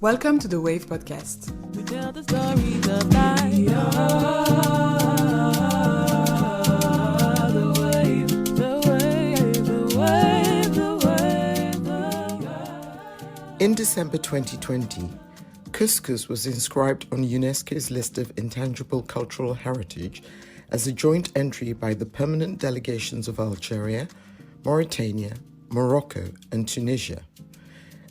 Welcome to the Wave Podcast. We tell the stories of life. The wave, the wave, the wave, the wave. In December 2020, couscous was inscribed on UNESCO's list of intangible cultural heritage as a joint entry by the permanent delegations of Algeria, Mauritania, Morocco, and Tunisia.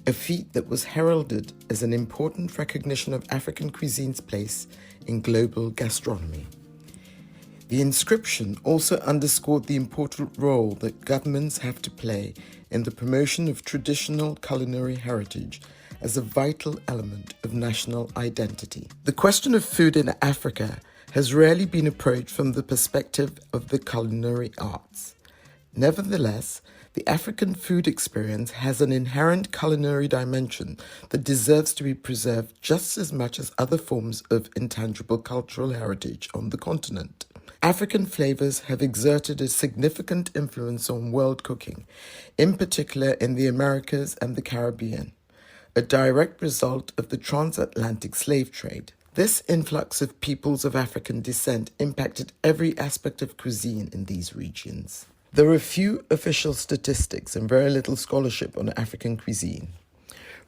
A feat that was heralded as an important recognition of African cuisine's place in global gastronomy. The inscription also underscored the important role that governments have to play in the promotion of traditional culinary heritage as a vital element of national identity. The question of food in Africa has rarely been approached from the perspective of the culinary arts. Nevertheless, the African food experience has an inherent culinary dimension that deserves to be preserved just as much as other forms of intangible cultural heritage on the continent. African flavors have exerted a significant influence on world cooking, in particular in the Americas and the Caribbean, a direct result of the transatlantic slave trade. This influx of peoples of African descent impacted every aspect of cuisine in these regions. There are few official statistics and very little scholarship on African cuisine.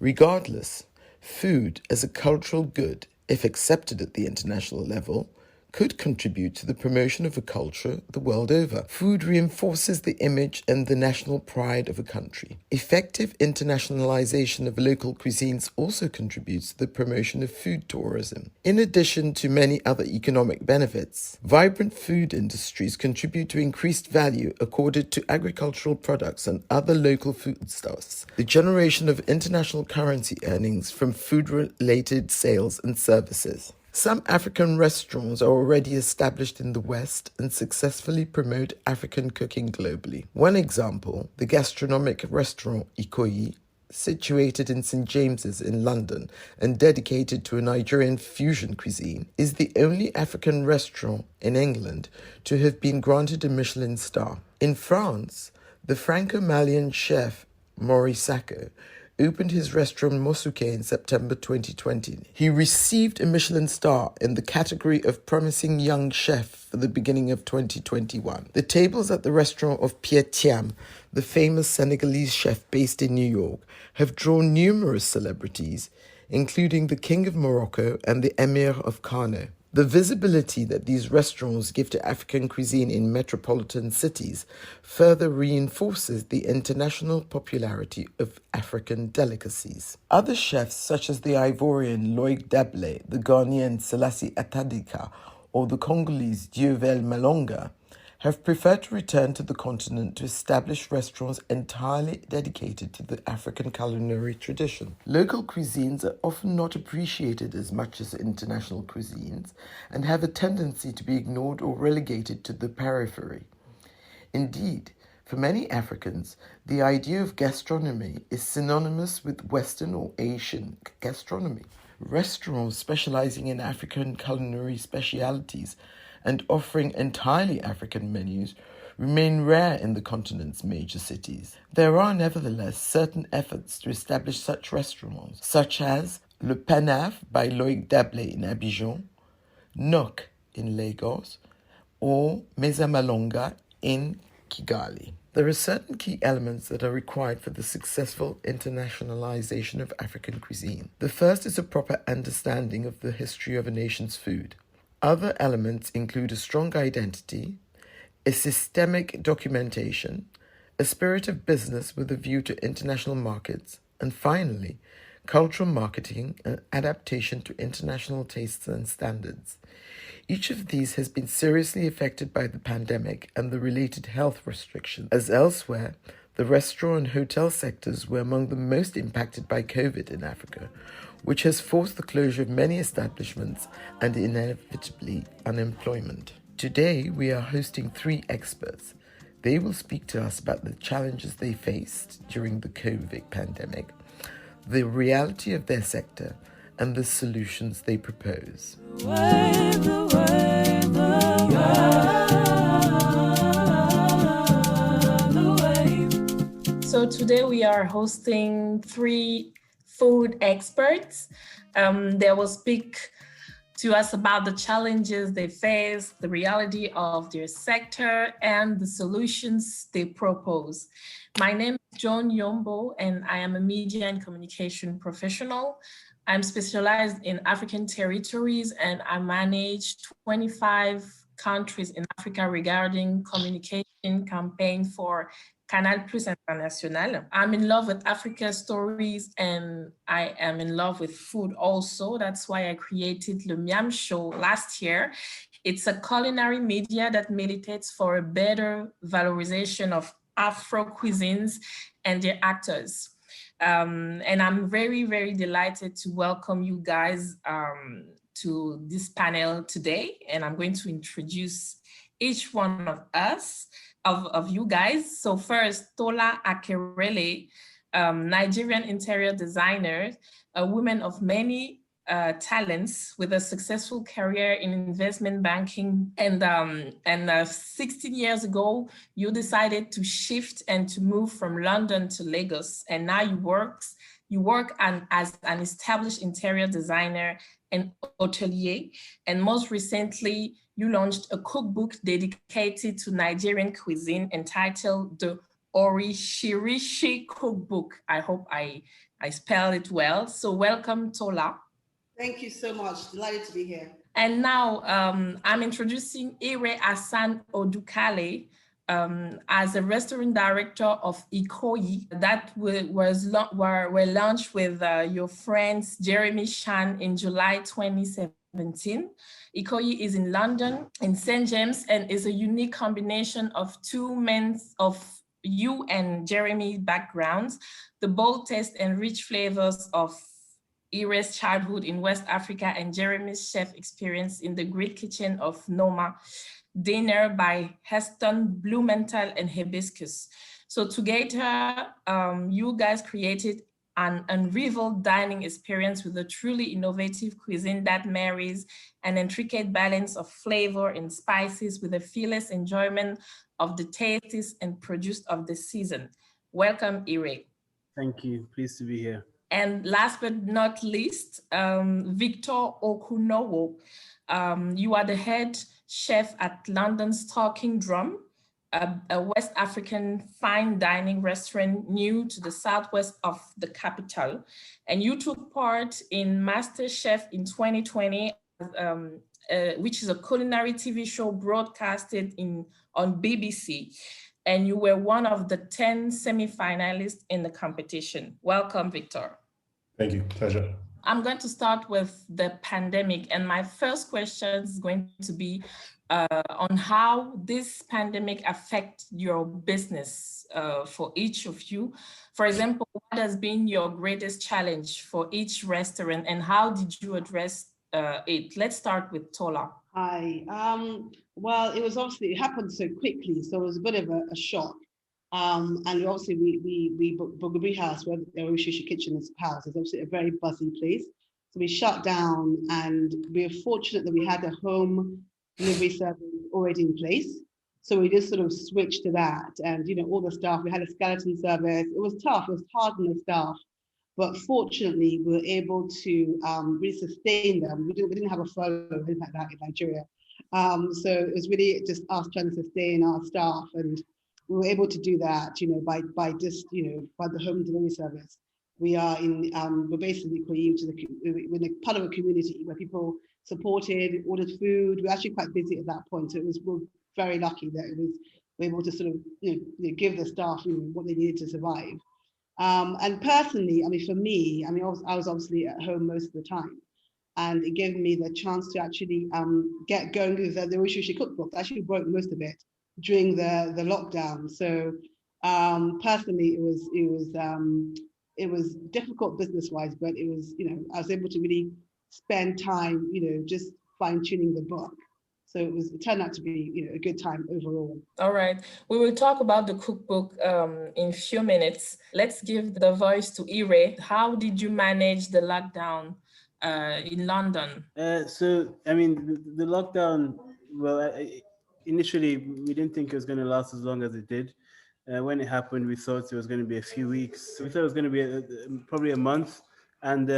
Regardless, food as a cultural good, if accepted at the international level, could contribute to the promotion of a culture the world over. Food reinforces the image and the national pride of a country. Effective internationalization of local cuisines also contributes to the promotion of food tourism. In addition to many other economic benefits, vibrant food industries contribute to increased value accorded to agricultural products and other local foodstuffs, the generation of international currency earnings from food-related sales and services. Some African restaurants are already established in the West and successfully promote African cooking globally. One example, the gastronomic restaurant Ikoyi, situated in St. James's in London and dedicated to a Nigerian fusion cuisine, is the only African restaurant in England to have been granted a Michelin star. In France, the Franco-Malian chef Maurice Sacco opened his restaurant Mosuke in September 2020. He received a Michelin star in the category of Promising Young Chef for the beginning of 2021. The tables at the restaurant of Pierre Thiam, the famous Senegalese chef based in New York, have drawn numerous celebrities, including the King of Morocco and the Emir of Kano. The visibility that these restaurants give to African cuisine in metropolitan cities further reinforces the international popularity of African delicacies. Other chefs such as the Ivorian Loïc Dablé, the Ghanaian Selassie Atadika, or the Congolese Diovel Malonga have preferred to return to the continent to establish restaurants entirely dedicated to the African culinary tradition. Local cuisines are often not appreciated as much as international cuisines and have a tendency to be ignored or relegated to the periphery. Indeed, for many Africans, the idea of gastronomy is synonymous with Western or Asian gastronomy. Restaurants specializing in African culinary specialities and offering entirely African menus remain rare in the continent's major cities. There are nevertheless certain efforts to establish such restaurants, such as Le Panaf by Loïc Dablé in Abidjan, Nok in Lagos, or Meza Malonga in Kigali. There are certain key elements that are required for the successful internationalization of African cuisine. The first is a proper understanding of the history of a nation's food. Other elements include a strong identity, a systemic documentation, a spirit of business with a view to international markets, and finally, cultural marketing and adaptation to international tastes and standards. Each of these has been seriously affected by the pandemic and the related health restrictions. As elsewhere, the restaurant and hotel sectors were among the most impacted by COVID in Africa, which has forced the closure of many establishments and inevitably unemployment. Today, we are hosting 3 experts. They will speak to us about the challenges they faced during the COVID pandemic, the reality of their sector, and the solutions they propose. So today we are hosting three food experts. They will speak to us about the challenges they face, the reality of their sector, and the solutions they propose. My name is Joan Yombo, and I am a media and communication professional. I'm specialized in African territories, and I manage 25 countries in Africa regarding communication campaign for Canal International. I'm in love with Africa stories, and I am in love with food also. That's why I created the MIAMSHOW last year. It's a culinary media that militates for a better valorization of Afro cuisines and their actors. And I'm very, very delighted to welcome you guys to this panel today. And I'm going to introduce each one of us, of you guys. So first, Tola Akerele, Nigerian interior designer, a woman of many talents with a successful career in investment banking. And 16 years ago, you decided to shift and to move from London to Lagos. And now you work as an established interior designer and hotelier. And most recently, you launched a cookbook dedicated to Nigerian cuisine entitled the Orishirishi Cookbook. I hope I spelled it well. So welcome, Tola. Thank you so much. Delighted to be here. And now I'm introducing Ire Hassan Odukale as a restaurant director of Ikoyi that were launched with your friends Jeremy Shan in July 2017. Ikoyi is in London, in St. James, and is a unique combination of two men of you and Jeremy backgrounds, the bold taste and rich flavors of Ire's childhood in West Africa and Jeremy's chef experience in the great kitchen of Noma, dinner by Heston, Blumenthal, and Hibiscus. So together, you guys created an unrivaled dining experience with a truly innovative cuisine that marries an intricate balance of flavor and spices with a fearless enjoyment of the tastes and produce of the season. Welcome, Ire. Thank you. Pleased to be here. And last but not least, Victor Okunowo. You are the head chef at London's Talking Drum, a West African fine dining restaurant new to the southwest of the capital. And you took part in MasterChef in 2020, which is a culinary TV show broadcasted on BBC. And you were one of the 10 semi-finalists in the competition. Welcome, Victor. Thank you, pleasure. I'm going to start with the pandemic. And my first question is going to be on how this pandemic affect your business for each of you. For example, what has been your greatest challenge for each restaurant and how did you address it? Let's start with Tola. Hi. Well, it happened so quickly, so it was a bit of a shock. And obviously we Bugabri House, where the Orishishi Kitchen is housed, is obviously a very buzzy place. So we shut down, and we were fortunate that we had a home delivery service already in place. So we just sort of switched to that, and all the staff. We had a skeleton service. It was tough. It was hard on the staff, but fortunately we were able to really sustain them. We didn't have a furlough or anything like that in Nigeria. So it was really just us trying to sustain our staff, and we were able to do that, by the home delivery service. We are we're based in Ikoyi, which is we're in a part of a community where people supported, ordered food. We're actually quite busy at that point, so we're very lucky that we're able to sort of give the staff what they needed to survive. And personally, for me, I was obviously at home most of the time, and it gave me the chance to actually get going with the Rishushi cookbook. I actually wrote most of it during the lockdown. So personally, it was difficult business-wise, but it was, I was able to really spend time, just fine-tuning the book. So it turned out to be, a good time overall. All right. We will talk about the cookbook in a few minutes. Let's give the voice to Ire. How did you manage the lockdown in London? The lockdown, well, initially, we didn't think it was going to last as long as it did. When it happened, we thought it was going to be a few weeks. We thought it was going to be probably a month. and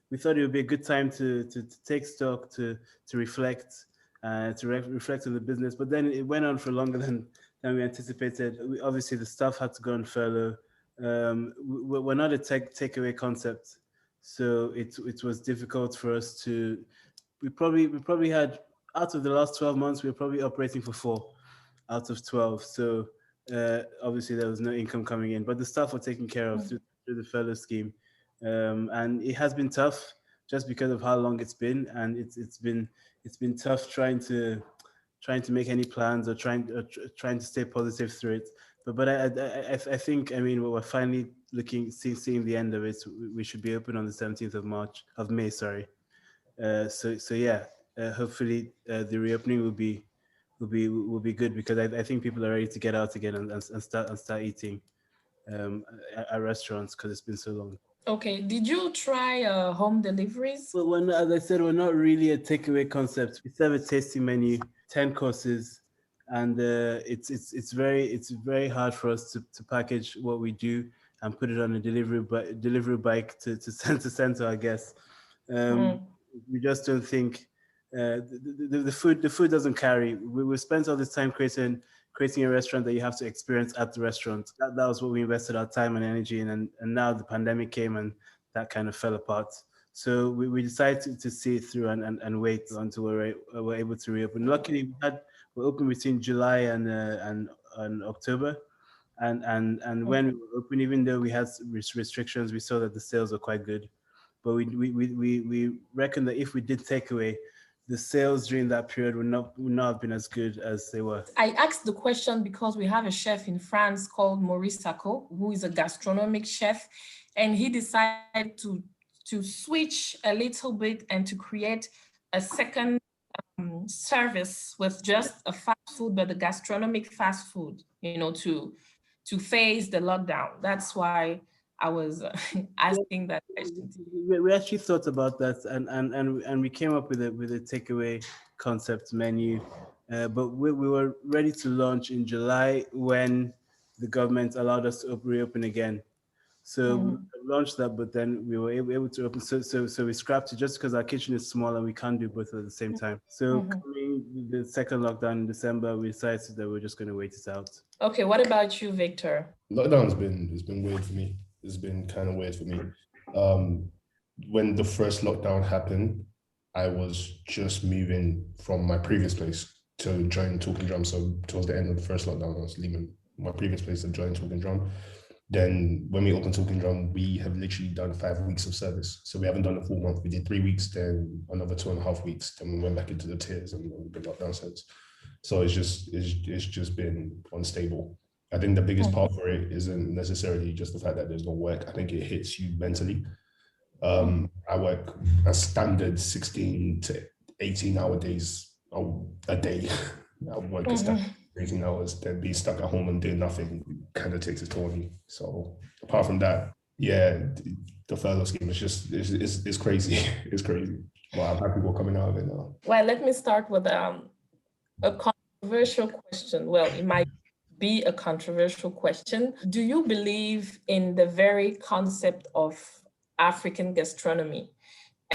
we thought it would be a good time to take stock, to reflect, reflect on the business. But then it went on for longer than we anticipated. Obviously, the staff had to go on furlough. We're not a takeaway concept, so it was difficult for us to. We probably had, out of the last 12 months, we were probably operating for 4 out of 12. So obviously there was no income coming in, but the staff were taken care of through the fellow scheme, and it has been tough just because of how long it's been, and it's been tough trying to make any plans, or trying to stay positive through it. But I think, I mean, we're finally seeing the end of it. We should be open on the 17th of May, sorry. So yeah, hopefully the reopening will be good, because I think people are ready to get out again, and start eating at restaurants, because it's been so long. Okay, did you try home deliveries? Well, as I said, we're not really a takeaway concept. We serve a tasting menu, 10 courses, and it's very hard for us to package what we do and put it on a delivery bike to send to center, I guess. Um, we just don't think the food doesn't carry. We spent all this time creating a restaurant that you have to experience at the restaurant. That was what we invested our time and energy in, and now the pandemic came, and that kind of fell apart. So we decided to see it through, and wait until we're able to reopen. Luckily, we're open between July and October, and when we were open, even though we had restrictions, we saw that the sales were quite good. But we reckon that if we did take away, the sales during that period would not have been as good as they were. I asked the question because we have a chef in France called Maurice Sacco, who is a gastronomic chef, and he decided to switch a little bit and to create a second service with just a fast food, but the gastronomic fast food, to face the lockdown. That's why I was asking that question. We actually thought about that, and we came up with a takeaway concept menu, but we were ready to launch in July when the government allowed us to reopen again. So we launched that, but then we were able to open. So we scrapped it just because our kitchen is small and we can't do both at the same time. So coming the second lockdown in December, we decided that we're just going to wait it out. Okay, what about you, Victor? Lockdown's been weird for me. It's been kind of weird for me. When the first lockdown happened, I was just moving from my previous place to join Talking Drum. So towards the end of the first lockdown, I was leaving my previous place to join Talking Drum. Then when we opened Talking Drum, we have literally done 5 weeks of service. So we haven't done a full month. We did 3 weeks, then another 2.5 weeks. Then we went back into the tiers, and we've been locked down since. So it's just been unstable. I think the biggest part for it isn't necessarily just the fact that there's no work. I think it hits you mentally. I work a standard 16 to 18 hour days a day. I work a standard 18 hours, then be stuck at home and doing nothing kind of takes a toll on you. So apart from that, yeah, the furlough scheme is just it's crazy. It's crazy. But I've had people coming out of it now. Well, let me start with a controversial question. Well, it might be a controversial question. Do you believe in the very concept of African gastronomy?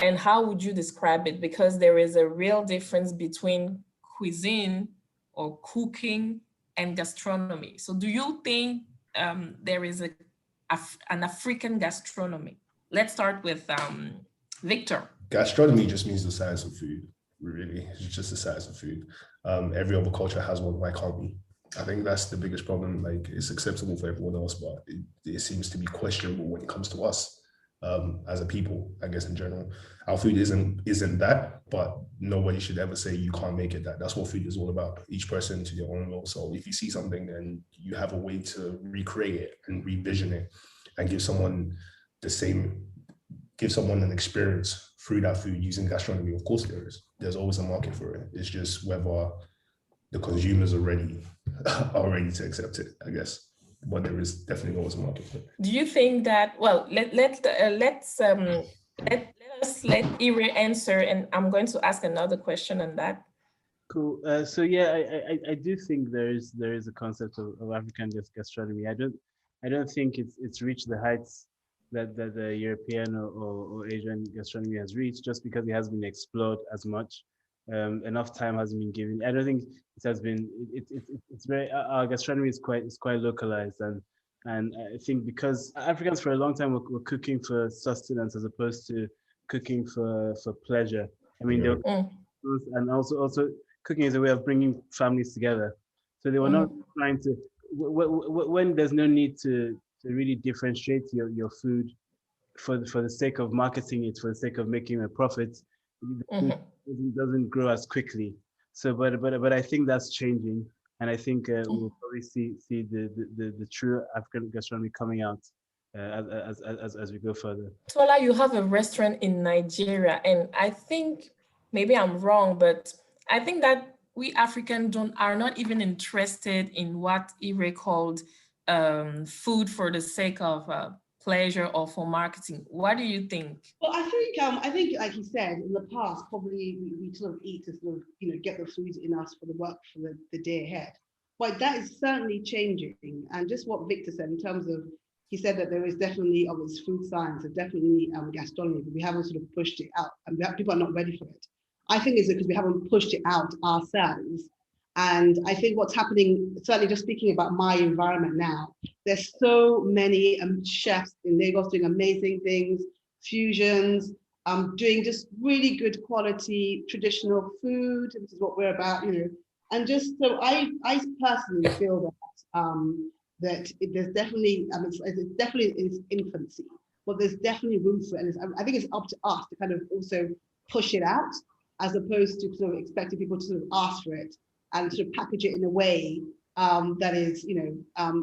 And how would you describe it? Because there is a real difference between cuisine or cooking and gastronomy. So do you think there is an African gastronomy? Let's start with Victor. Gastronomy just means the science of food, really. It's just the science of food. Every other culture has one, why can't we? I think that's the biggest problem. Like, it's acceptable for everyone else, but it seems to be questionable when it comes to us as a people, I guess, in general. Our food isn't that, but nobody should ever say you can't make it that. That's what food is all about. Each person to their own will. So if you see something and you have a way to recreate it and revision it and give someone an experience through that food using gastronomy, of course there is. There's always a market for it. It's just whether the consumers are ready to accept it, I guess. But there is definitely always a market for it. Do you think that, well, let Ire answer, and I'm going to ask another question on that. Cool. So yeah, I do think there is a concept of African gastronomy. I don't think it's reached the heights that the European or Asian gastronomy has reached, just because it hasn't been explored as much. Enough time hasn't been given. I don't think it has been. It's very our gastronomy is quite localized, and I think because Africans for a long time were cooking for sustenance as opposed to cooking for pleasure. I mean, they Yeah. were, and also cooking is a way of bringing families together. So they were not trying to when there's no need to really differentiate your food for the sake of marketing it, for the sake of making a profit, the food doesn't grow as quickly. So, but I think that's changing, and I think we'll probably see the true African gastronomy coming out as we go further. Tola, you have a restaurant in Nigeria, and I think maybe I'm wrong, but I think that we Africans are not even interested in what Ire called food for the sake of pleasure or for marketing. What do you think? Well, I think, like you said, in the past, probably we sort of eat to sort of, get the food in us for the work for the day ahead. But that is certainly changing. And just what Victor said in terms of, he said that there is definitely, of its food science, there's definitely gastronomy, but we haven't sort of pushed it out, and people are not ready for it. I think it's because we haven't pushed it out ourselves. And I think what's happening, certainly just speaking about my environment now, there's so many chefs in Lagos doing amazing things, fusions, doing just really good quality traditional food, which is what we're about, And just so I personally feel that there's definitely, it's definitely in its infancy, but there's definitely room for it. And I think it's up to us to kind of also push it out, as opposed to sort of expecting people to sort of ask for it and sort of package it in a way that is,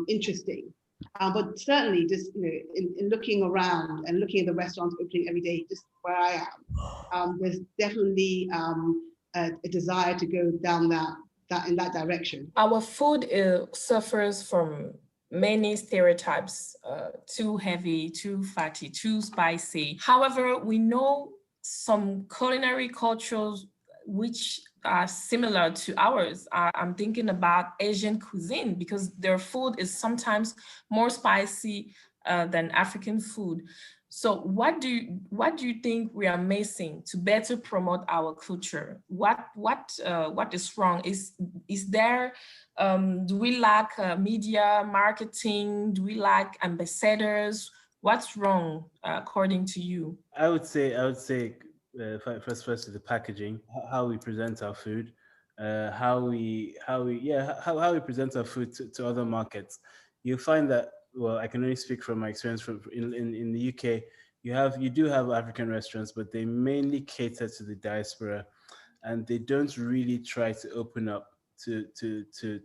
interesting. But certainly just, in looking around and looking at the restaurants opening every day, just where I am, there's definitely a desire to go down in that direction. Our food suffers from many stereotypes, too heavy, too fatty, too spicy. However, we know some culinary cultures which are similar to ours. I'm thinking about Asian cuisine, because their food is sometimes more spicy than African food. So what do you think we are missing to better promote our culture? What is wrong? Is there do we lack media marketing? Do we lack ambassadors? What's wrong according to you? I would say first to the packaging, how we present our food, how we present our food to other markets. You find that, well, I can only speak from my experience from in the UK. You do have African restaurants, but they mainly cater to the diaspora, and they don't really try to open up to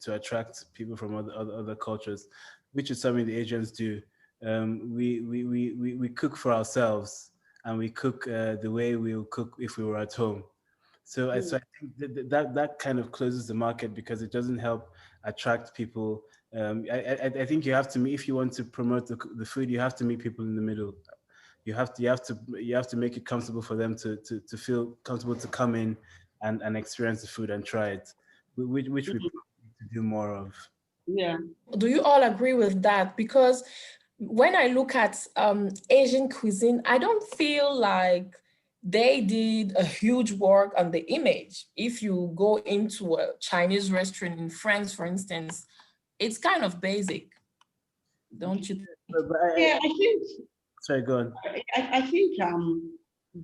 attract people from other cultures, which is something the Asians do. We cook for ourselves, and we cook the way we would cook if we were at home. So I think that kind of closes the market, because it doesn't help attract people. I think you have to meet, if you want to promote the food, you have to meet people in the middle. You have to make it comfortable for them to feel comfortable to come in and experience the food and try it, which we need to do more of. Yeah. Do you all agree with that? Because when I look at Asian cuisine, I don't feel like they did a huge work on the image. If you go into a Chinese restaurant in France, for instance, it's kind of basic, don't you think? Yeah, I think. Sorry, go on. I think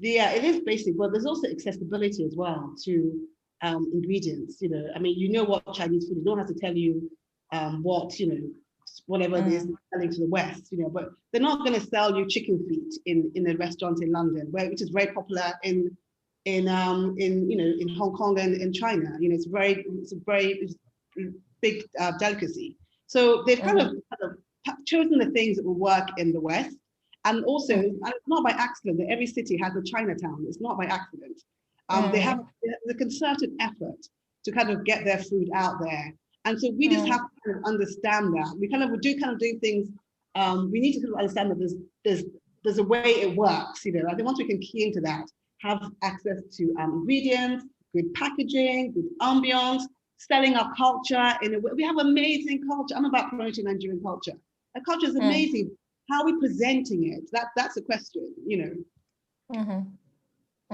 it is basic, but there's also accessibility as well to ingredients. I mean, what Chinese food is. No one has to tell you what whatever it is selling to the West, but they're not going to sell you chicken feet in a restaurant in London, which is very popular in Hong Kong and in China. It's a very big delicacy. So they've kind of chosen the things that will work in the West. And also, and it's not by accident that every city has a Chinatown. It's not by accident. They have the concerted effort to kind of get their food out there. And so we just have to kind of understand that. We do things. We need to kind of understand that there's a way it works. I think once we can key into that, have access to ingredients, good packaging, good ambience, selling our culture in a way. We have amazing culture. I'm about promoting Nigerian culture. Our culture is amazing. how are we presenting it? That's a question, you know. Mm-hmm.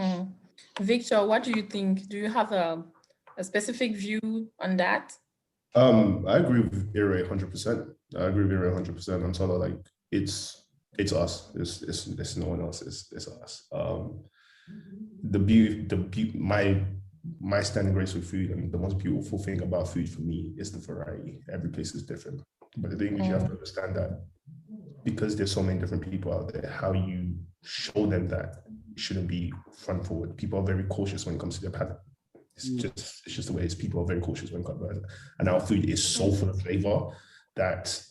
Mm-hmm. Victor, what do you think? Do you have a specific view on that? I agree with Ira 100%. I agree with Ira 100%. I'm sort of like it's us. It's no one else. It's us. My standing grace with food, and the most beautiful thing about food for me is the variety. Every place is different. But the thing is, you have to understand that because there's so many different people out there, how you show them that shouldn't be front forward. People are very cautious when it comes to their palate. It's just the way it is. People are very cautious when it comes to it. And our food is so full of flavor that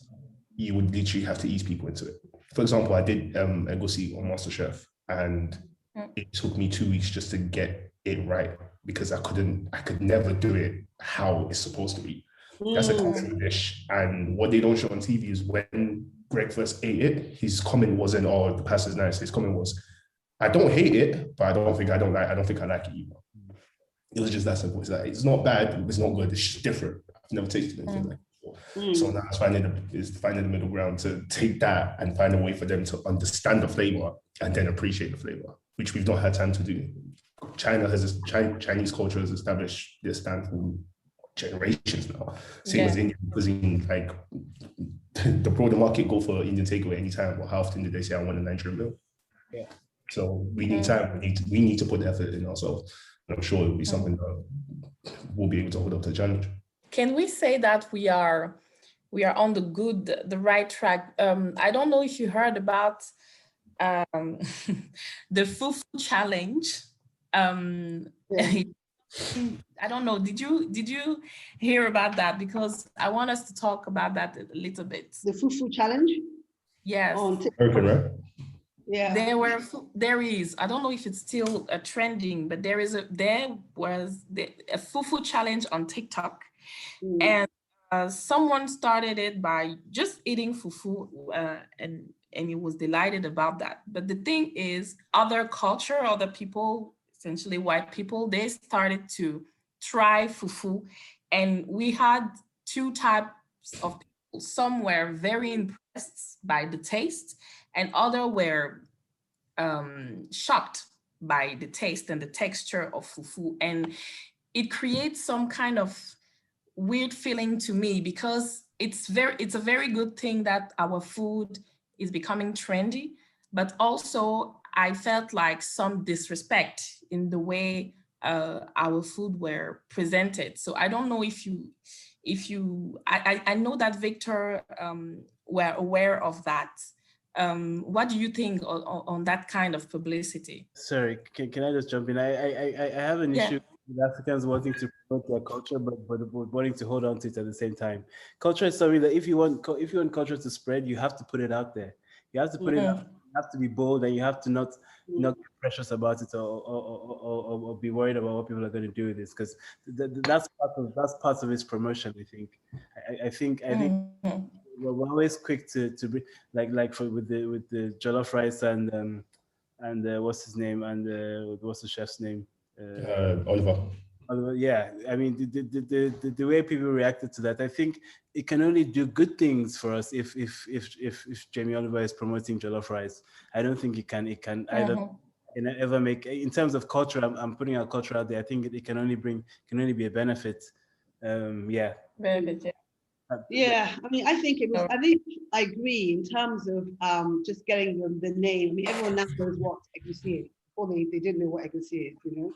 you would literally have to ease people into it. For example, I did egusi on MasterChef, and it took me 2 weeks just to get it right because I could never do it how it's supposed to be. That's a cultural dish. And what they don't show on TV is when Greg first ate it, his comment wasn't, "Oh, the pasta's nice." His comment was, "I don't hate it, but I don't think I like it either." It was just that simple. It's like, it's not bad, it's not good, it's just different. I've never tasted anything like it before. So now it's finding the middle ground to take that and find a way for them to understand the flavor and then appreciate the flavor, which we've not had time to do. Chinese culture has established this stand for generations now. Same as Indian cuisine, like the broader market go for Indian takeaway anytime, but how often do they say I want a Nigerian meal? Yeah. So we need time. We need to put the effort in ourselves. And I'm sure it'll be something that we'll be able to hold up to the challenge. Can we say that we are on the right track? I don't know if you heard about the Fufu challenge. I don't know. Did you hear about that? Because I want us to talk about that a little bit. The Fufu challenge? Yes. Okay, right? Yeah. There is. I don't know if it's still trending, but there was a Fufu challenge on TikTok, and someone started it by just eating fufu, and he was delighted about that. But the thing is, other people, essentially white people, they started to try fufu, and we had two types of people. Some were very impressed by the taste, and others were shocked by the taste and the texture of fufu. And it creates some kind of weird feeling to me, because it's a very good thing that our food is becoming trendy, but also I felt like some disrespect in the way our food were presented. So I don't know I know that Victor were aware of that. What do you think on that kind of publicity? Sorry, can I just jump in? I have an issue with Africans wanting to promote their culture, but wanting to hold on to it at the same time. Culture is something that if you want culture to spread, you have to put it out there. You have to put it out. You have to be bold, and you have to not get precious about it or be worried about what people are going to do with this, because that's part of its promotion. I think we're always quick to be with the jollof rice and what's his name, and what's the chef's name? Oliver. Yeah, I mean the way people reacted to that, I think it can only do good things for us if Jamie Oliver is promoting jollof rice. I don't think it can either ever make, in terms of culture. I'm putting our culture out there. I think it can only be a benefit. Yeah, I mean, I think I agree in terms of just getting the name. I mean, everyone now knows what egusi is. Before they didn't know what egusi is, you know.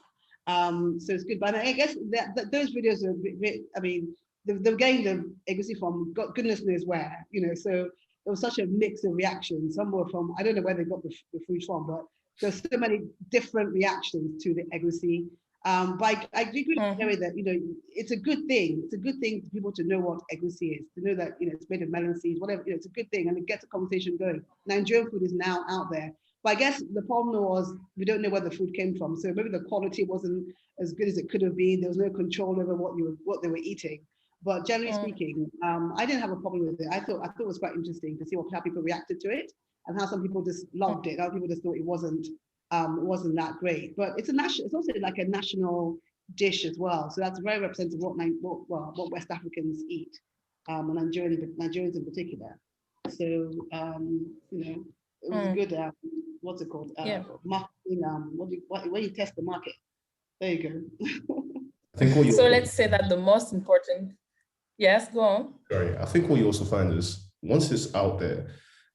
So it's good, but I guess that those videos are, I mean, they're getting the egusi from goodness knows where, you know. So there was such a mix of reactions. Some were from, I don't know where they got the food from, but there's so many different reactions to the egusi. But I agree with Gary that, you know, it's a good thing. It's a good thing for people to know what egusi is, to know that, you know, it's made of melon seeds, whatever. You know, it's a good thing, and it gets a conversation going. Nigerian food is now out there. But I guess the problem was we don't know where the food came from. So maybe the quality wasn't as good as it could have been. There was no control over what they were eating. But generally speaking, I didn't have a problem with it. I thought it was quite interesting to see how people reacted to it, and how some people just loved it. Other people just thought it wasn't that great. But it's also like a national dish as well. So that's very representative of what West Africans eat, and Nigerians in particular. So it was a good what's it called? Marketing. Where you test the market. There you go. I think what So let's say that the most important. Yes, go on. Sorry, I think what you also find is once it's out there,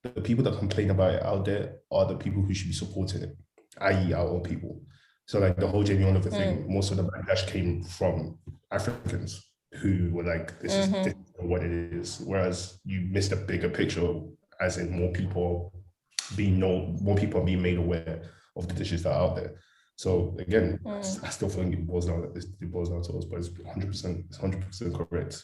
the people that complain about it out there are the people who should be supporting it, i.e., our own people. So, like the whole Jamie Oliver thing, most of the backlash came from Africans who were like, "This is what it is." Whereas you missed a bigger picture, as in more people are being made aware of the dishes that are out there. So again, I still think it boils down to us, but it's 100% correct.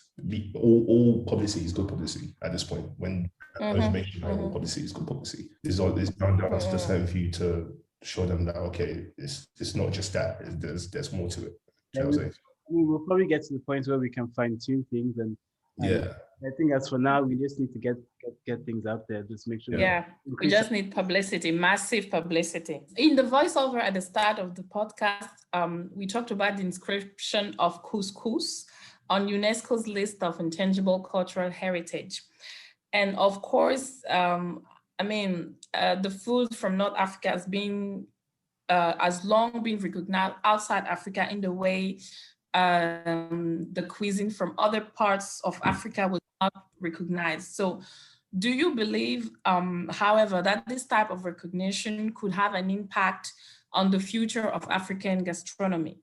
All publicity is good publicity at this point. When information all publicity is good publicity. It's down to the certain few to show them that okay, it's not just that. There's more to it. You know what I'm saying? We'll probably get to the point where we can fine tune things, and I think as for now, we just need to get things out there. Just make sure. Yeah, we just need publicity, massive publicity. In the voiceover at the start of the podcast, we talked about the inscription of couscous on UNESCO's list of intangible cultural heritage. And of course, the food from North Africa has long been recognized outside Africa in the way the cuisine from other parts of Africa was not recognized. So do you believe, however, that this type of recognition could have an impact on the future of African gastronomy?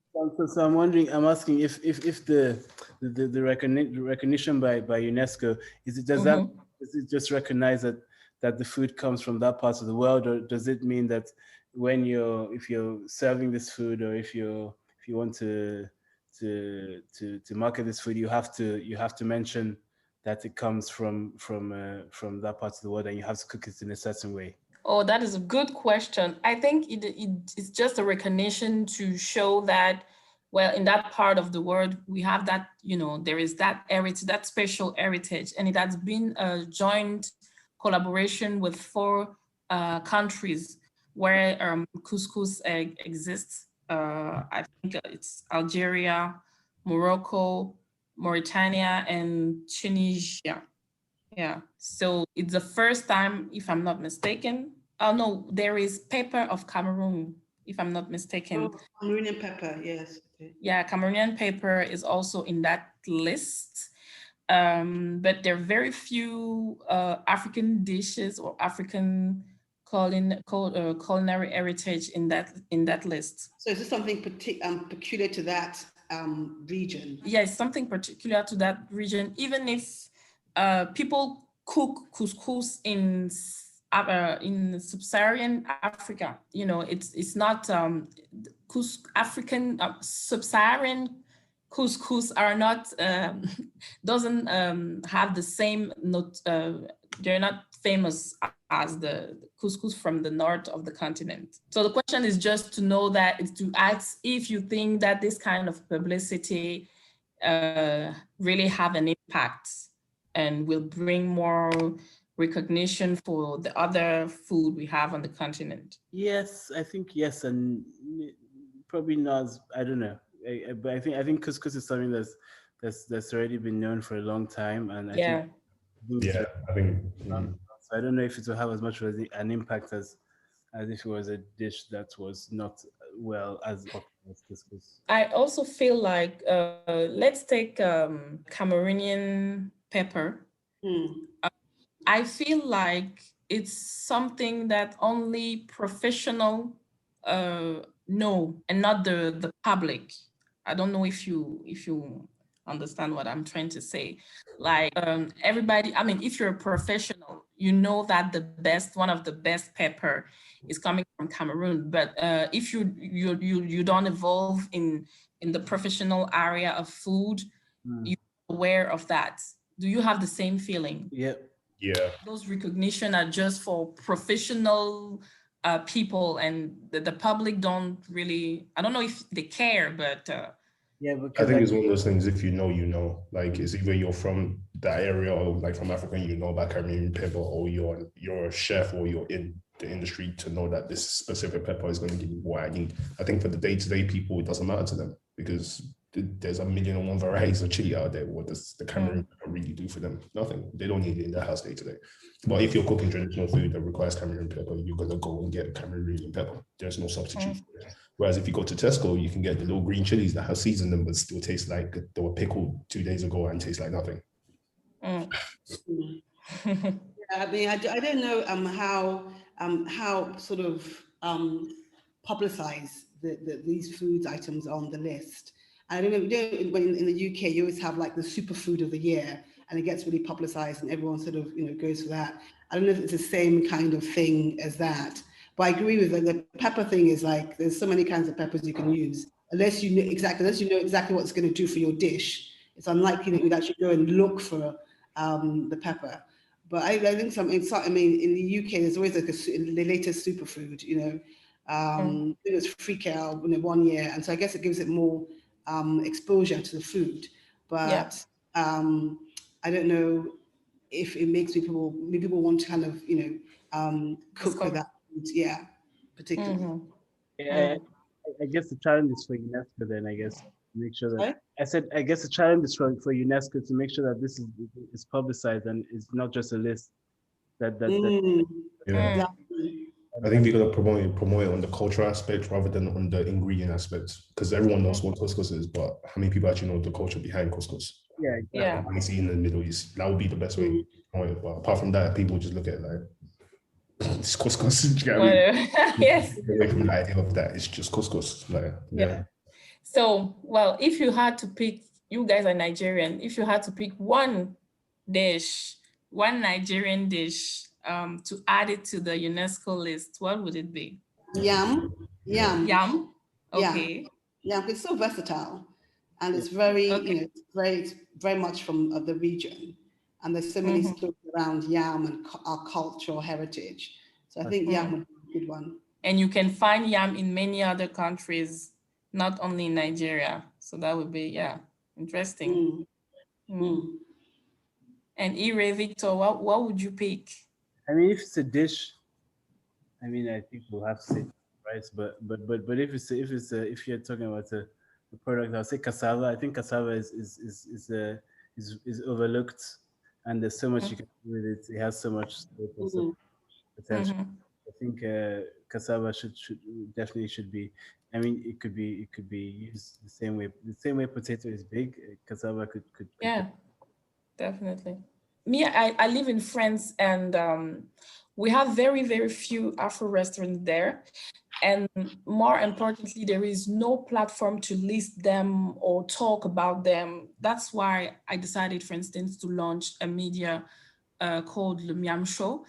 So I'm asking if the recognition by UNESCO, does it just recognize that the food comes from that part of the world, or does it mean that if you're serving this food, or if you want to market this food, you have to mention that it comes from that part of the world, and you have to cook it in a certain way? Oh, that is a good question. I think it's just a recognition to show that, well, in that part of the world, we have that, there is that heritage, that special heritage, and it has been a joint collaboration with 4 countries where couscous exists. I think it's Algeria, Morocco, Mauritania, and Tunisia. Yeah, so it's the first time, if I'm not mistaken. Oh no, there is pepper of Cameroon, if I'm not mistaken. Oh, Cameroonian pepper, yes. Yeah, Cameroonian pepper is also in that list. But there are very few African dishes or African culinary heritage in that list. So is this something peculiar to that region? Yeah, it's something particular to that region. Even if people cook couscous in sub-Saharan Africa, it's not African sub-Saharan couscous are not doesn't have the same they're not famous as the couscous from the north of the continent. So the question is just to know that, is to ask if you think that this kind of publicity really have an impact and will bring more recognition for the other food we have on the continent. Yes, I think yes, and probably not. I don't know, but I think couscous is something that's already been known for a long time, and I think. So I don't know if it will have as much of an impact as if it was a dish that was not as popular as couscous. I also feel like let's take Cameroonian pepper. I feel like it's something that only professional know, and not the public. I don't know if you understand what I'm trying to say. Like everybody, if you're a professional, you know that one of the best pepper is coming from Cameroon. But if you don't evolve in the professional area of food, you're aware of that. Do you have the same feeling? Yeah. Those recognition are just for professional people, and the public don't really, I don't know if they care, but I think it's one of those things, if you know, you know. Like, it's either you're from that area or like from Africa and you know about Cameroon pepper, or you're a chef or you're in the industry to know that this specific pepper is going to give you what I need. I think for the day-to-day people, it doesn't matter to them, because there's a million and one varieties of chili out there. What does the Cameroon pepper really do for them? Nothing. They don't need it in their house day to day. But if you're cooking traditional food that requires Cameroon pepper, you're gonna go and get Cameroonian pepper. There's no substitute for it. Whereas if you go to Tesco, you can get the little green chilies that have seasoned them but still taste like they were pickled 2 days ago and taste like nothing. I mean, I don't know how sort of publicize these food items on the list. I don't know, when in the UK you always have like the superfood of the year, and it gets really publicized, and everyone sort of goes for that. I don't know if it's the same kind of thing as that, but I agree with the pepper thing. Is like there's so many kinds of peppers you can use. Unless you know exactly what it's going to do for your dish, it's unlikely that you'd actually go and look for the pepper. But I think I mean, in the UK, there's always like the latest superfood, it was free kale 1 year. And so I guess it gives it more exposure to the food. But I don't know if it makes people want to kind of, cook with that food. Yeah, particularly. Yeah, I guess the challenge is for UNESCO then, I guess, to make sure that, Sorry? I said, I guess the challenge is for UNESCO to make sure that this is publicized and it's not just a list Yeah. Exactly. I think we're gonna promote it on the cultural aspect rather than on the ingredient aspect, because everyone knows what couscous is, but how many people actually know the culture behind couscous? Yeah. Like, see in the Middle East, that would be the best way to promote it. But apart from that, people just look at it like it's couscous. Do you get what I mean? Yes. Away from the idea of that, it's just couscous. Like, yeah. So, well, if you had to pick, you guys are Nigerian, if you had to pick one Nigerian dish to add it to the UNESCO list, what would it be? Yam. Okay. Yeah, it's so versatile, and it's very, very much from the region, and there's so many stories around yam and our cultural heritage. So I think yam would be a good one. And you can find yam in many other countries, not only in Nigeria. So that would be, interesting. And Ire, Victor, what would you pick? I mean, if it's a dish, I mean, I think we'll have to say rice. But if you're talking about a product, I'll say cassava. I think cassava is overlooked, and there's so much you can do with it. It has so much potential. I think cassava should be. I mean, it could be used the same way potato is big. Cassava could definitely. Me, I live in France, and we have very, very few Afro restaurants there. And more importantly, there is no platform to list them or talk about them. That's why I decided, for instance, to launch a media called the MIAMSHOW.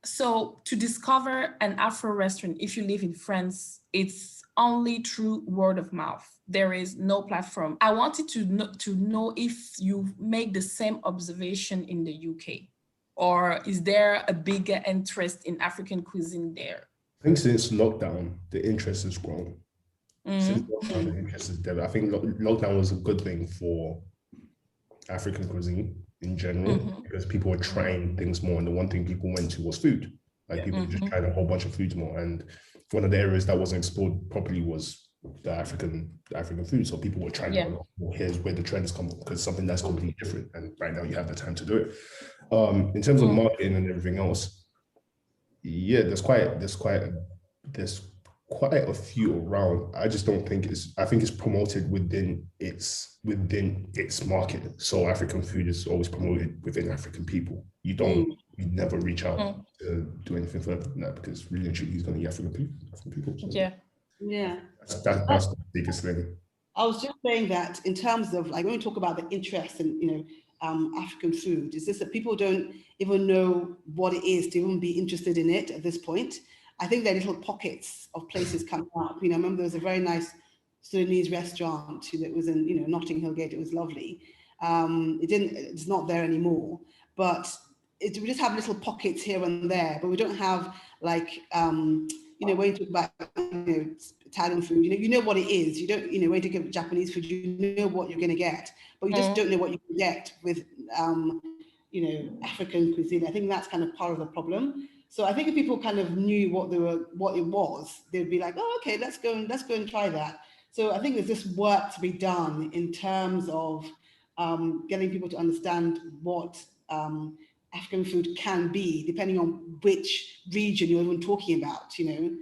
So to discover an Afro restaurant, if you live in France, it's only through word of mouth. There is no platform. I wanted to know if you make the same observation in the UK, or is there a bigger interest in African cuisine there? I think since lockdown, the interest has grown. Since lockdown, the interest is there. I think lockdown was a good thing for African cuisine in general, because people were trying things more, and the one thing people went to was food. Like people were just trying a whole bunch of foods more, and one of the areas that wasn't explored properly was the African food. So people were trying to well, here's where the trends come from, because something that's completely different, and right now you have the time to do it. In terms of marketing and everything else, there's quite a few around. I just don't think I think it's promoted within its market. So African food is always promoted within African people. You never reach out to do anything further than that, because really and truly he's going to eat African people. So that's the biggest thing. I was just saying that in terms of like when we talk about the interest in African food, is this that people don't even know what it is to even be interested in it at this point? I think there are little pockets of places coming up. I remember there was a very nice Sudanese restaurant that was in Notting Hill Gate. It was lovely. It's not there anymore, but we just have little pockets here and there, but we don't have like when you talk about Italian food, you know what it is. You don't when you get Japanese food, you know what you're going to get, but you just don't know what you can get with African cuisine. I think that's kind of part of the problem. So I think if people kind of knew what it was, they'd be like, oh, okay, let's go and try that. So I think there's just work to be done in terms of getting people to understand what African food can be, depending on which region you're even talking about, you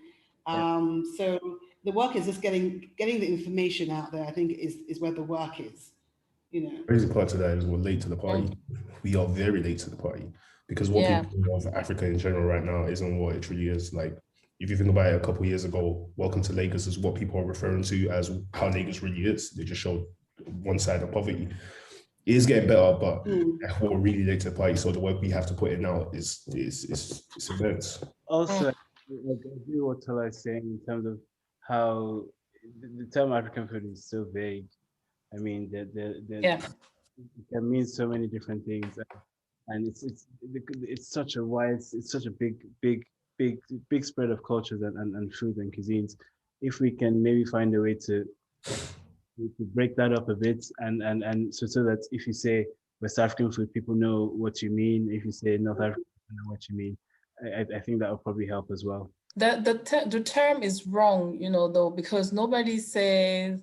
know. So the work is just getting the information out there, I think, is where the work is, you know. Crazy part to that is we're late to the party. We are very late to the party because what people know of Africa in general right now isn't what it truly is. Like, if you think about it, a couple of years ago, Welcome to Lagos is what people are referring to as how Lagos really is. They just showed one side of poverty. It is getting better, but we're really late to the party. So the work we have to put in now is immense. Also, I agree with what Tola is saying in terms of how the term African food is so vague. I mean, it can mean so many different things, and it's such a wide, it's such a big spread of cultures and food and cuisines. If we can maybe find a way to break that up a bit, and so that if you say West African food, people know what you mean. If you say North African, people know what you mean. I think that will probably help as well. The term is wrong, you know, though, because nobody says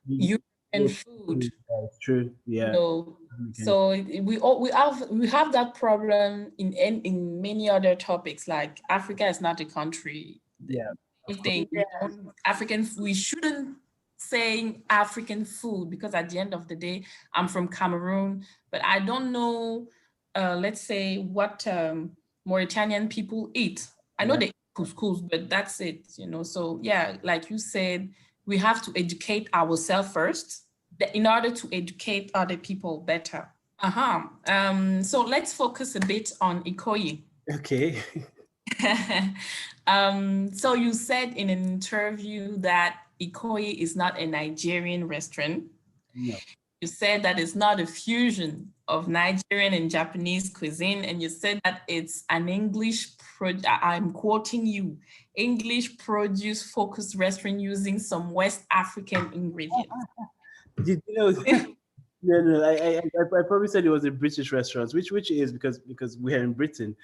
European food. That's true. Yeah. You know, so we have that problem in many other topics. Like Africa is not a country. Yeah. We shouldn't say African food, because at the end of the day, I'm from Cameroon, but I don't know, let's say, what Mauritanian people eat. I know they eat couscous, but that's it, you know. So yeah, like you said, we have to educate ourselves first in order to educate other people better. So let's focus a bit on Ikoyi. Okay. So you said in an interview that Ikoyi is not a Nigerian restaurant. No. You said that it's not a fusion of Nigerian and Japanese cuisine, and you said that it's an I'm quoting you, English produce focused restaurant using some West African ingredients. Did you know? No. I probably said it was a British restaurant, which it is because we are in Britain.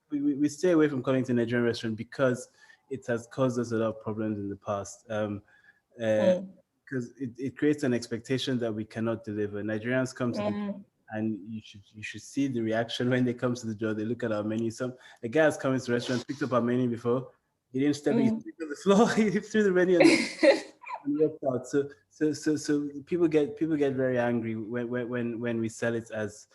We stay away from calling it a Nigerian restaurant because it has caused us a lot of problems in the past. Because it creates an expectation that we cannot deliver. Nigerians come to the door, and you should see the reaction when they come to the door. They look at our menu. A guy has come into the restaurant, picked up our menu before. He didn't step in, he on the floor. He threw the menu and walked out. So people get very angry when we sell it as.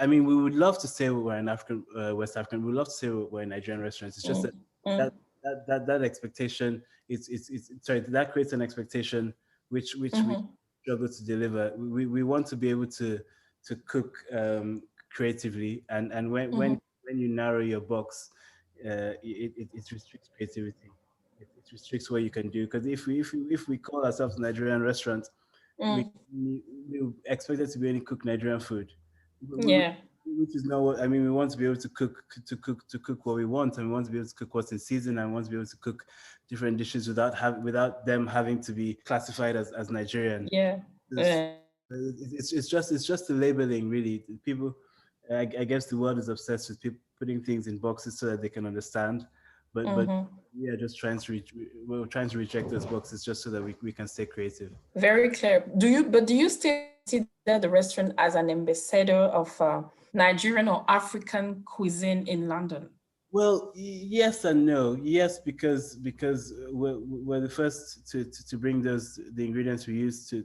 I mean, we would love to say we're an African, West African. We would love to say we're a Nigerian restaurant. It's just that expectation. That creates an expectation which we struggle to deliver. We want to be able to cook creatively, and when you narrow your box, it restricts creativity. It restricts what you can do. Because if we call ourselves a Nigerian restaurant, we expect it to be only cook Nigerian food. Which is not what I mean. We want to be able to cook what we want, and we want to be able to cook what's in season, and we want to be able to cook different dishes without them having to be classified as Nigerian. It's just the labeling, really. People, I guess the world is obsessed with people putting things in boxes so that they can understand, but we are just trying to reject those boxes just so that we can stay creative. Very clear. Do you still consider the restaurant as an ambassador of Nigerian or African cuisine in London? Well, yes and no. Yes, because we're the first to bring the ingredients we use to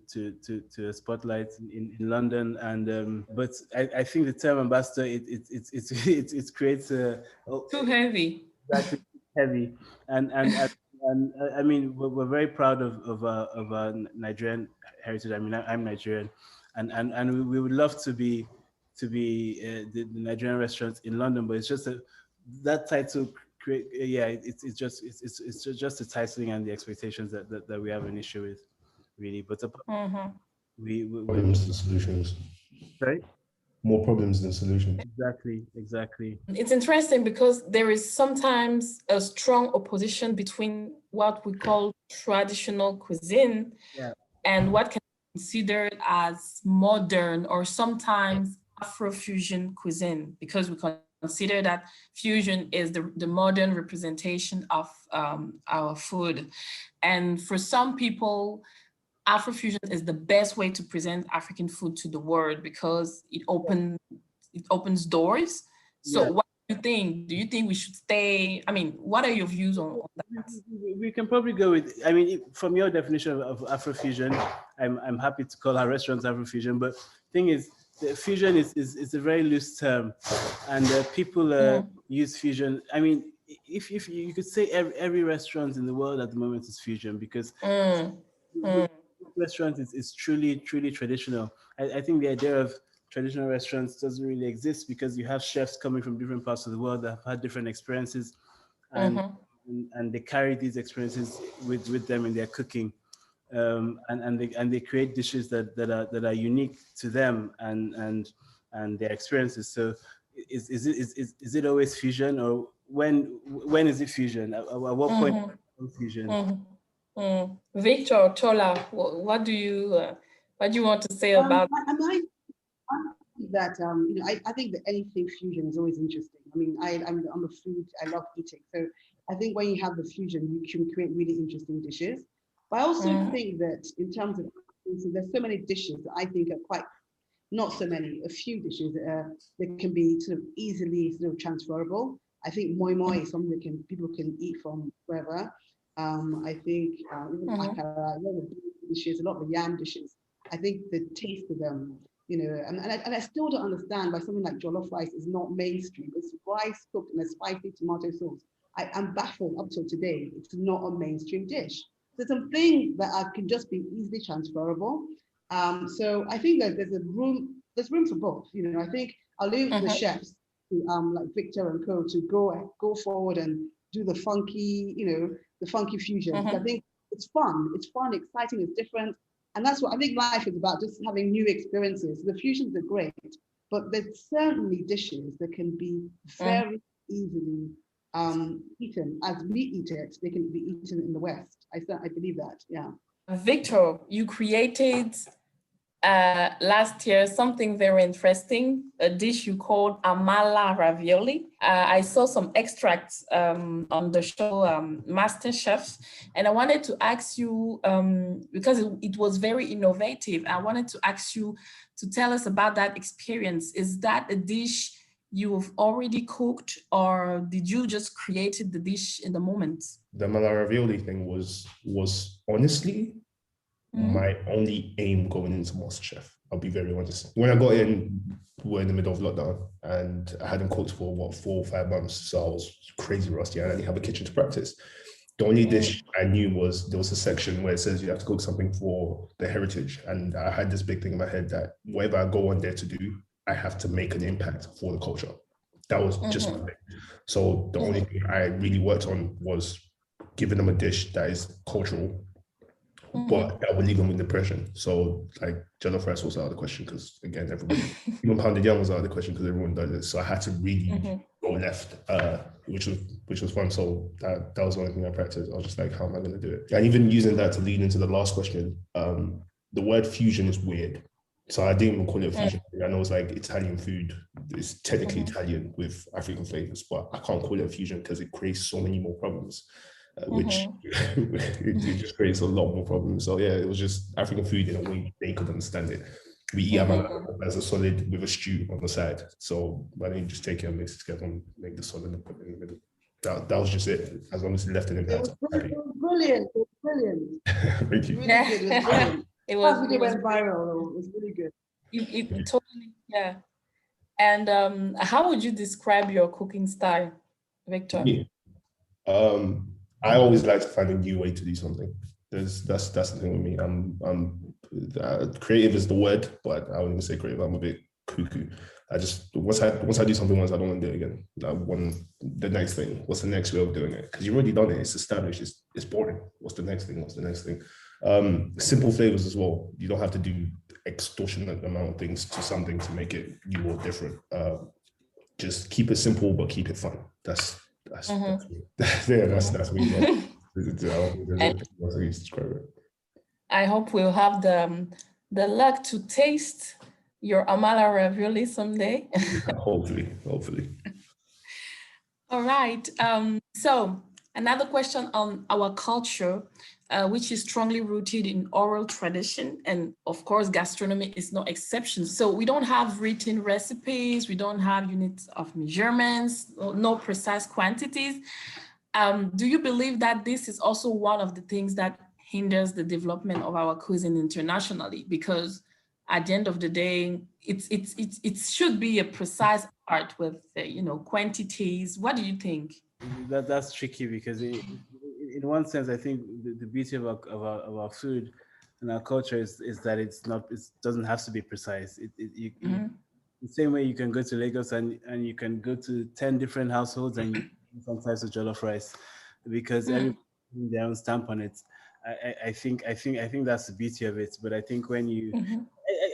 spotlight in London, and but I think the term ambassador it creates a too heavy. Exactly, heavy, and I mean we're very proud of our Nigerian heritage. I mean I'm Nigerian, and we would love to be the Nigerian restaurants in London, but it's just that title create it's just the titling and the expectations that we have an issue with, really. But we problems than solutions. Right? More problems than solutions. Exactly. It's interesting because there is sometimes a strong opposition between what we call traditional cuisine and what can be considered as modern or sometimes Afro-fusion cuisine, because we consider consider that fusion is the modern representation of our food. And for some people, Afrofusion is the best way to present African food to the world because it opens doors. So Yeah. what do you think? Do you think we should stay? I mean, what are your views on that? We can probably go with, I mean, from your definition of Afrofusion, I'm happy to call our restaurants Afrofusion, but thing is, the fusion is a very loose term, and people use fusion. I mean, if you could say every restaurant in the world at the moment is fusion, because restaurant is truly traditional. I think the idea of traditional restaurants doesn't really exist because you have chefs coming from different parts of the world that have had different experiences, and they carry these experiences with them in their cooking, and they create dishes that are unique to them and their experiences. So is it always fusion, or when is it fusion? At what point is it fusion? Victor, Tola, what do you want to say about? I think that I think that anything fusion is always interesting. I mean, I'm a food. I love eating, so I think when you have the fusion, you can create really interesting dishes. But I also think that in terms of, so there's so many dishes that I think are quite, not so many, a few dishes that can be sort of easily sort of transferable. I think moi moi is something that people can eat from wherever. I think even akara, a lot of dishes, a lot of yam dishes. I think the taste of them, and I still don't understand why something like jollof rice is not mainstream. It's rice cooked in a spicy tomato sauce. I'm baffled up till today. It's not a mainstream dish. There's some things that can just be easily transferable. So I think that there's room for both. I think I'll leave the chefs to, like Victor and co, to go forward and do the funky, the funky fusion. I think it's fun, exciting, it's different. And that's what I think life is about, just having new experiences. The fusions are great, but there's certainly dishes that can be very easily eaten as we eat it. They can be eaten in the West. I believe that, yeah. Victor, you created last year something very interesting, a dish you called amala ravioli. I saw some extracts on the show MasterChef, and I wanted to ask you, because it was very innovative, I wanted to ask you to tell us about that experience. Is that a dish you've already cooked, or did you just create the dish in the moment? The amala ravioli thing was honestly my only aim going into MasterChef. I'll be very honest. When I got in, we were in the middle of lockdown and I hadn't cooked for 4 or 5 months. So I was crazy rusty. I didn't have a kitchen to practice. The only dish I knew was there was a section where it says you have to cook something for the heritage. And I had this big thing in my head that whatever I go on there to do, I have to make an impact for the culture. That was just my thing. So the only thing I really worked on was giving them a dish that is cultural, but that would leave them with depression. So like jollof rice was out of the question because again, everybody, even pounded yam was out of the question because everyone does it. So I had to really go left, which was fun. So that was the only thing I practiced. I was just like, how am I going to do it? And even using that to lead into the last question, the word fusion is weird. So I didn't even call it fusion. I know it's like Italian food. It's technically Italian with African flavors, but I can't call it a fusion because it creates so many more problems. Which it just creates a lot more problems. So yeah, it was just African food in a way they could understand it. We eat amala as a solid with a stew on the side. So why don't you just take it and mix it together and make the solid and put it in the middle? That was just it. As long as it left an impact. It was brilliant. It was brilliant. Thank you. Really good. It was brilliant. It went viral. It was really good. It totally, yeah. And how would you describe your cooking style, Victor? Yeah. I always like to find a new way to do something. That's the thing with me. I'm creative is the word, but I wouldn't even say creative. I'm a bit cuckoo. I just once I do something once, I don't want to do it again. I want the next thing. What's the next way of doing it? Because you've already done it. It's established. It's boring. What's the next thing? What's the next thing? Simple flavors as well. You don't have to do extortionate amount of things to something to make it new or different. Just keep it simple, but keep it fun. That's me. That's me. I hope we'll have the luck to taste your amala ravioli someday. Hopefully. All right. So another question on our culture, which is strongly rooted in oral tradition. And of course, gastronomy is no exception. So we don't have written recipes, we don't have units of measurements, no precise quantities. Do you believe that this is also one of the things that hinders the development of our cuisine internationally? Because at the end of the day, it should be a precise art with quantities. What do you think? That's tricky because in one sense, I think the beauty of our food and our culture is that it doesn't have to be precise. Mhm. The same way you can go to Lagos and you can go to 10 different households and you some types of jollof rice because Mm. everybody put their own stamp on it. I think that's the beauty of it. But I think when you Mhm.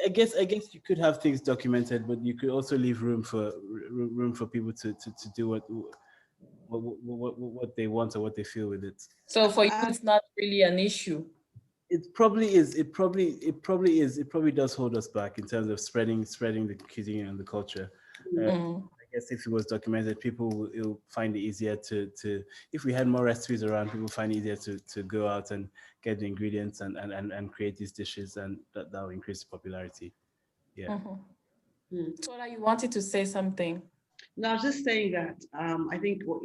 I guess you could have things documented, but you could also leave room for people to do what they want or what they feel with it. So for you, Uh, it's not really an issue. It probably is. It probably is. It probably does hold us back in terms of spreading the cuisine and the culture. Mm. I guess if it was documented, people will find it easier to if we had more recipes around, people find it easier to go out and get the ingredients and create these dishes, and that will increase the popularity. Yeah. Mhm. mm. So that you wanted to say something. No, I was just saying that I think what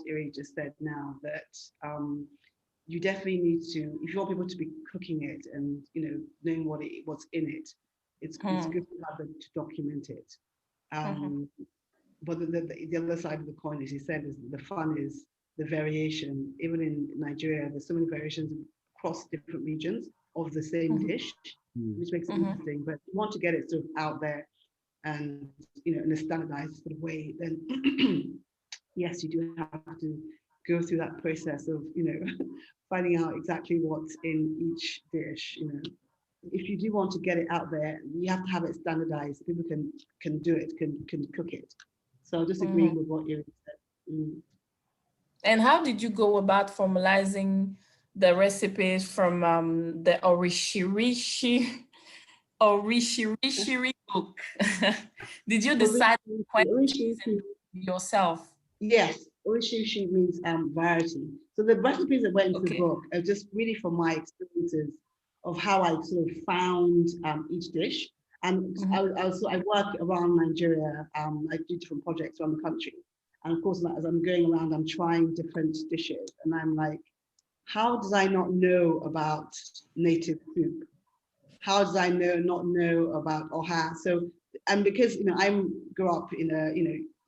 Iri just said now, that you definitely need to, if you want people to be cooking it and knowing what's in it, it's Hmm. good to have them to document it. Mhm. Um, but the other side of the coin, as you said, is the fun is the variation. Even in Nigeria, there's so many variations across different regions of the same Mhm. dish, Mm. which makes it Mhm. interesting. But you want to get it sort of out there and in a standardized sort of way, then yes, you do have to go through that process of finding out exactly what's in each dish. If you do want to get it out there, you have to have it standardized. People can do it, can cook it. So just Mhm. agreeing with what you said. Mm. And how did you go about formalizing the recipes from the Orishirishi book? Did you decide quantities and Orishi, yourself? yes, Orishishi means variety. So the recipes that went into the Okay. book are just really from my experiences of how I sort of found each dish. And Mhm. I work around Nigeria. I do different projects around the country. And of course, as I'm going around, I'm trying different dishes. And I'm like, how did I not know about native soup? How did I not know about Oha? So, and because I grew up in a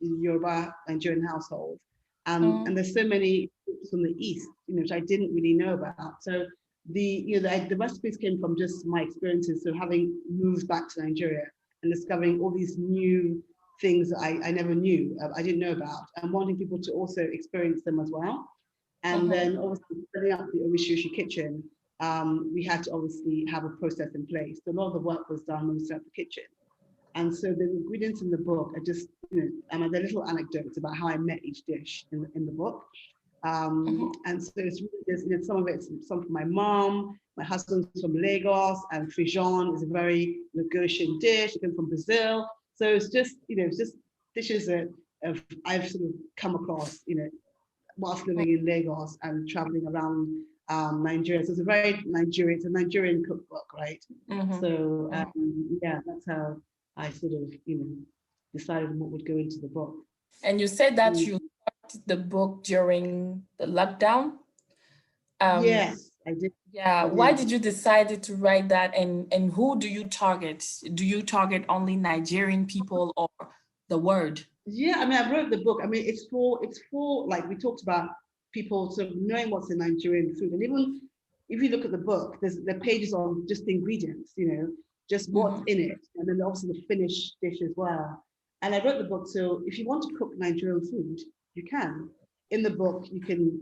Yoruba Nigerian household, and Mhm. there's so many foods from the east, which I didn't really know about. So the recipes came from just my experiences. So having moved back to Nigeria and discovering all these new things that I never knew, I didn't know about, and wanting people to also experience them as well. And Mhm. then obviously setting up the Omishushi kitchen, we had to obviously have a process in place. So a lot of the work was done when we set up the kitchen. And so the ingredients in the book are just, and they're little anecdotes about how I met each dish in the book. Mhm. And so it's really just, some of it's some from my mom, my husband's from Lagos, and Fijon is a very Lagosian dish. It comes from Brazil. So it's just, it's just dishes that I've sort of come across, whilst living in Lagos and traveling around Nigeria. So it's a Nigerian cookbook, right? Mhm. So Mhm. yeah, that's how I sort of, decided what would go into the book. And you said that Mm. you started the book during the lockdown. Um, Yes, I did. yeah, I why did. did you decide to write that? And who do you target? Do you target only Nigerian people or the world? Yeah, I mean, I wrote the book. I mean, it's for like we talked about people sort of knowing what's in Nigerian food, and even if you look at the book, the pages on just the ingredients, just what's Mhm. in it, and then obviously the finished dish as well. And I wrote the book, so if you want to cook Nigerian food, you can. In the book,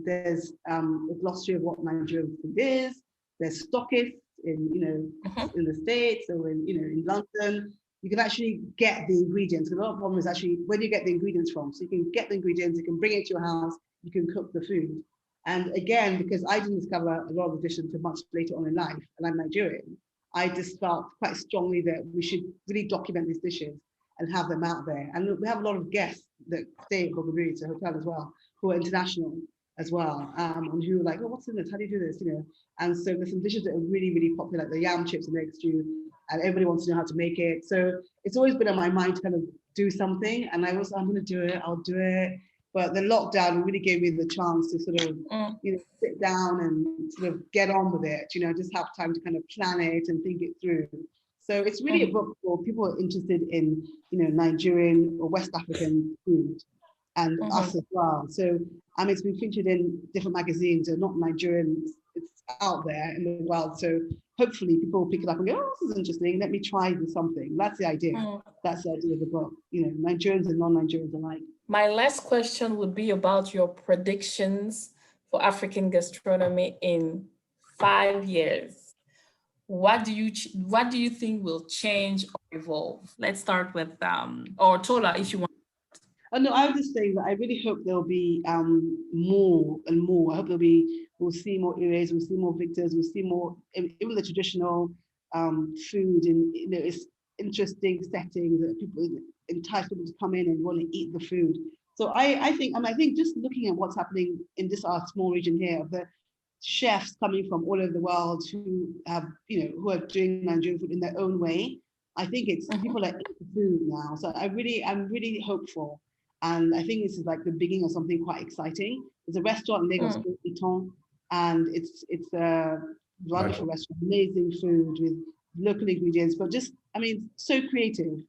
there's a glossary of what Nigerian food is. There's stockists Mhm. in the States or in London. You can actually get the ingredients. A lot of problem is actually where do you get the ingredients from? So you can get the ingredients, you can bring it to your house, you can cook the food. And again, because I didn't discover a lot of the dishes until much later on in life, and I'm Nigerian, I just felt quite strongly that we should really document these dishes and have them out there. And we have a lot of guests that stay at Bogabiri, it's a hotel as well, who are international as well, and who are like, oh, what's in this? How do you do this? You know, and so there's some dishes that are really, really popular, like the yam chips and egg stew, and everybody wants to know how to make it. So it's always been on my mind to kind of do something, and I'm going to do it. I'll do it. But the lockdown really gave me the chance to sort of, you know, sit down and sort of get on with it. You know, just have time to kind of plan it and think it through. So it's really a book for people who are interested in, you know, Nigerian or West African food, and us as well. So it's been featured in different magazines, and not Nigerian. It's out there in the world. So hopefully people will pick it up and go, oh, this is interesting. Let me try something. That's the idea. That's the idea of the book. You know, Nigerians and non-Nigerians alike. My last question would be about your predictions for African gastronomy in 5 years. What do you think will change or evolve? Let's start with or Tola, if you want. Oh no, I was just saying that I really hope there'll be more and more. I hope we'll see more Ires, we'll see more Victors, we'll see more even the traditional food in, you know, it's interesting settings that people entice people to come in and want to eat the food. So I think just looking at what's happening in this our small region here, of the chefs coming from all over the world who have, you know, who are doing Nigerian food in their own way. I think it's people are eating food now. So I'm really hopeful. And I think this is like the beginning of something quite exciting. There's a restaurant in Lagos called Iton, and it's a wonderful restaurant, amazing food with local ingredients, but just, so creative.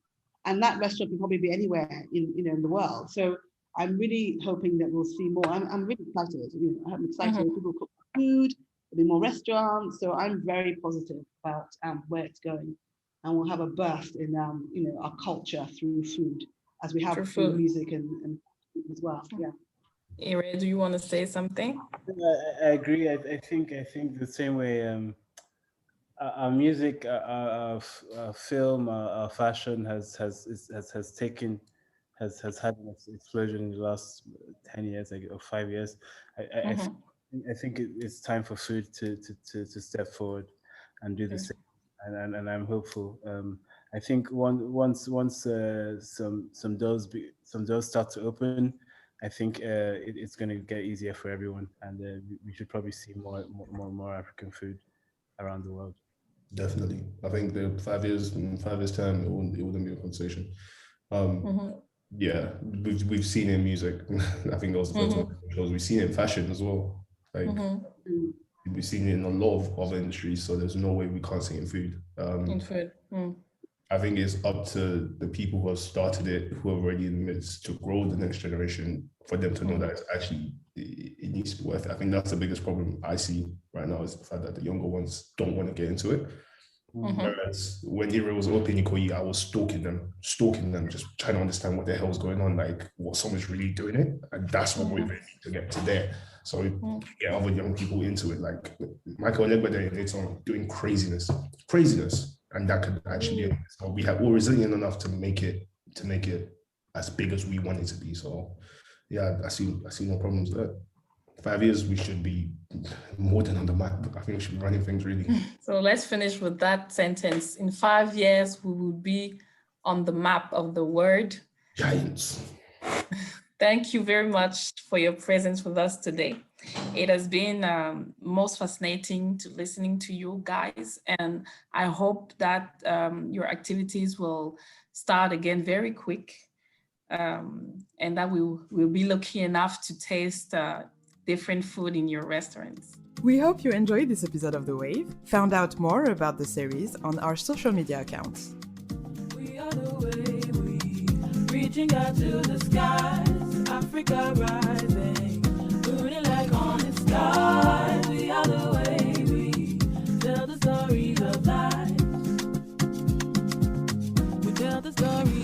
And that restaurant can probably be anywhere in the world. So I'm really hoping that we'll see more. I'm really excited. I'm excited. People cook food. There'll be more restaurants. So I'm very positive about where it's going, and we'll have a burst in our culture through food, as we have through music and as well. Yeah. Ire, do you want to say something? I agree. I think the same way. Our music, our film, our fashion has had an explosion in the last 10 years or 5 years. I think it's time for food to step forward and do the same, and I'm hopeful. I think once some doors start to open, I think it's going to get easier for everyone, and we should probably see more African food around the world. Definitely, I think in 5 years time, it wouldn't be a conversation. Yeah, we've seen it in music. I think that was the first one. Because we've seen it in fashion as well. Like we've seen it in a lot of other industries. So there's no way we can't see it in food. In food. I think it's up to the people who have started it, who are already in the midst, to grow the next generation, for them to know that it's actually it needs to be worth it. I think that's the biggest problem I see right now, is the fact that the younger ones don't want to get into it. Whereas when Ire was opening Ikoyi, I was stalking them, just trying to understand what the hell is going on, like what someone's really doing it, and that's what we really need to get to there. So we get other young people into it, like Michael Olegbede, it's on doing craziness, and that could actually. So we're resilient enough to make it as big as we want it to be. So yeah, I see no problems there. 5 years, we should be more than on the map. I think we should be running things really. So let's finish with that sentence. In 5 years, we will be on the map of the world. Giants. Thank you very much for your presence with us today. It has been most fascinating to listening to you guys, and I hope that your activities will start again very quick, and that we'll be lucky enough to taste different food in your restaurants. We hope you enjoyed this episode of The Wave. Found out more about the series on our social media accounts. We are the wave, reaching out to the skies, Africa rising, burning like on the sky. We are the wave, we tell the stories of life. We tell the stories.